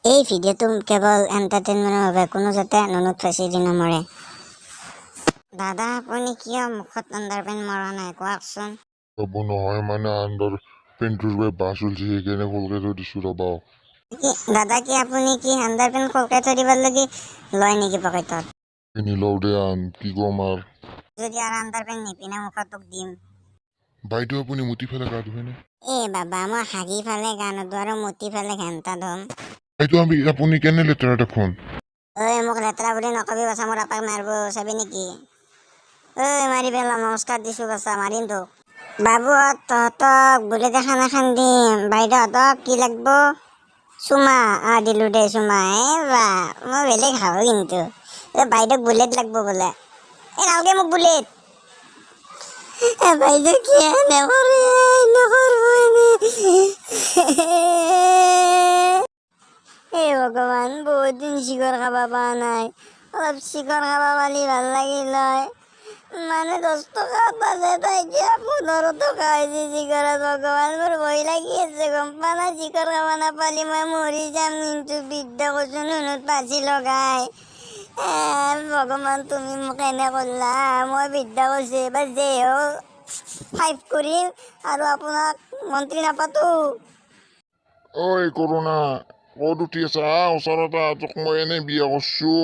এই ভিডিঅ'টো কেৱল এণ্টাৰটেইনমেণ্টৰ বাবে কোনো যাতে নুনুত ফাঁচি নমৰে। দাদা আপুনি কিয় মুখত আণ্ডাৰপেণ্ট মৰা নাই কোৱাচোন? ৰ'ব নহয় মানে আণ্ডাৰ পেণ্টটোৰ বাবে বাছ উলিছে সেইকাৰণে খোলকাই থৈ দিছোঁ ৰ'বা। দাদা কি আপুনি কি আণ্ডাৰপেণ্ট খোলকাই থৈ দিব লাগি লয় নেকি পকেটত? নিলওঁ দে আন কি ক'ম আৰু। যদি আৰু আণ্ডাৰপেণ্ট নিপিনে মুখত তোক দিম। বাইদেউ আপুনি মুতি ফেলে গা ধুৱেনে? বাবা মই হাগি ফালে গা নুধো আৰু মুতি ফালে ঘেণ্টা ধুম। বাইদেউ আপুনি কেনে লেতেৰা দেখোন। মোক লেতেৰা বুলি নকবি বাচা, মোৰ আপাক মাৰিব চাবি নেকি? মাৰি পেলাম, নমস্কাৰ দিছোঁ বাচা, মাৰিম তোক। বাবুহঁত তহঁতক বুলেট এখন দিম, বাইদেউহঁতক কি লাগব? চুমা দিলোঁ দে চুমা। বা মই বেলেগ খাওঁ কিন্তু বাইদেউক বুলেট লাগব বোলে। নালগে মোক বুলেট। বাইদেউ কি নকৰে ভগৱান, বহুত দিন চিকৰ খাব পৰা নাই। অলপ চিকৰ খাব পালি ভাল লাগিল হয়। মানে 10 টকা পালে তাই এতিয়া 15 টকা হৈছে চিকৰত। ভগৱান মোৰ ভয় লাগি আছে গম পা না, চিকৰ খাব নাপালি মই মৰি যাম কিন্তু। বৃদ্ধ কৈছোঁ নুনুত পাচি লগাই। ভগৱান তুমি মোক এনে কৰিলা। মই বৃদ্ধ কৈছোঁ এইবাৰ যে 5 কৰিম আৰু আপোনাক মন্ত্ৰী নাপাতো। ঐ কৰোণা ক'ত উঠি আছা? ওচৰতে তোক মই এনেই বিয়া কৰিছোঁ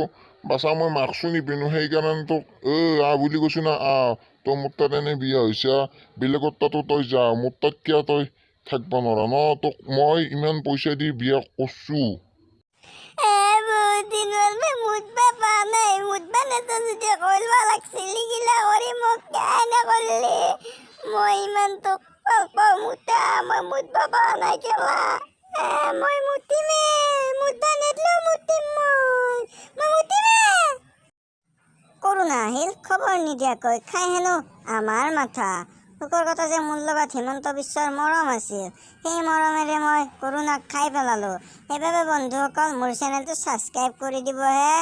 বাচা, মই মাস্কো নিপিন্ধো সেইকাৰণে তোক বুলি কৈছোঁ না। তই মোৰ তাত এনেই বিয়া হৈছা, বেলেগৰ তাতো তই যা, মোৰ তাত কিয় তই থাকিব নোৱাৰা ন? তোক মই ইমান পইচা দি বিয়া কৰিছোঁ। বহুত দিন হ'ল মই মুতবা পা নাই। মুতবা নেতো যদি কৰিব লাগছিল, এইগিলা কৰি মোক কেনে কৰিলি? মই ইমান তোক ভাল পাওঁ মুতা, মই মুতবা পা নাই কেলা। মই মুতিমে, মুতবা নেদলেও মুতিম মই মুতিমে। কৰোণা আহিল খবৰ নিদিয়াকৈ, খাই হেনো আমাৰ মাথা। লোকৰ কথা যে মূল্যবাদ হিমন্ত বিশ্বৰ মৰম আছিল, সেই মৰমেৰে মই কৰোণাক খাই পেলালোঁ। সেইবাবে বন্ধুসকল মোৰ চেনেলটো ছাবস্ক্ৰাইব কৰি দিবহে।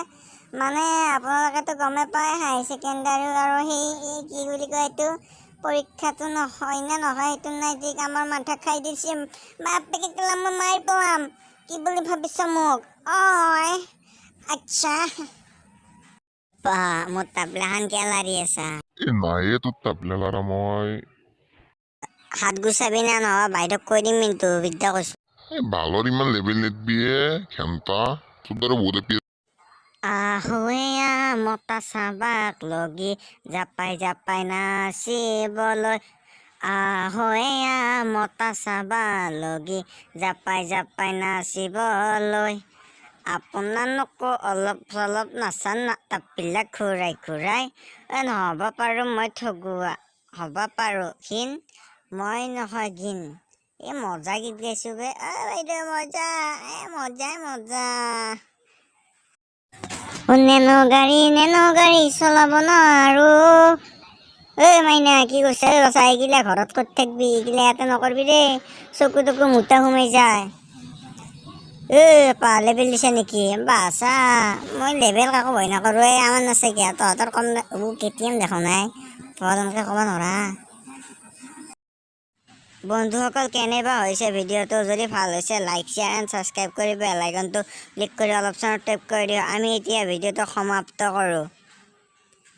মানে আপোনালোকেতো গমে পায় হায়াৰ ছেকেণ্ডাৰী আৰু সেই কি বুলি কয় এইটো পৰীক্ষাটো নহয় নে নহয় সেইটো নাই, ঠিক আমাৰ মাথা খাই দিছে। বাপেকে কেলা মই মাৰি পেলাম, কি বুলি ভাবিছ মোক? আচ্ছা মোৰ তাবলাখান কিয় লাৰি আছা? নায়ে তোৰ তাবলা লাৰা মই। হাত গুচাবি না নহয় বাইদেউক কৈ দিম কিন্তু, বিদ্যা কৈছোঁ। বালৰ ইমান লেবেল নেদবি ঘেণ্টা, তোৰ দৰে বহুত মতা চাবাক লগি জাপাই জাপাই নাচিবলৈ। মতা চাবা লগি জাপাই জাপাই নাচিবলৈ। আপোনালোকো অলপ চলপ নাচান না তাপবিলাক ঘূৰাই ঘূৰাই। নহ'ব পাৰোঁ মই ঠগুৱা, হ'ব পাৰোঁ ঘিন, মই নহয় ঘিন। মজা গীত গাইছোঁ বে বাইদেউ, মজা মজা। নেনো গাড়ী চলাব নোৱাৰোঁ। মাইনা কি কৈছে? এইগিলা ঘৰত ক'ত থাকবি, এইগিলা ইয়াতে নকৰবি দেই, চকু তকু মোটা সোমাই যায়। লেবেল দিছে নেকি? বাচা মই লেবেল কাকো ভয় নকৰোঁ। আমাৰ নাছে কিয় তহঁতৰ কম কেটিএম দেখা নাই, তহঁত এনেকৈ ক'ব নোৱাৰা। বন্ধুসকল কেনেবা হৈছে ভিডিঅ'টো? যদি ভাল হৈছে লাইক শ্বেয়াৰ এণ্ড ছাবস্ক্ৰাইব কৰি বেল আইকনটো ক্লিক কৰি অলপ টাইপ কৰি দিওঁ। আমি এতিয়া ভিডিঅ'টো সমাপ্ত কৰোঁ।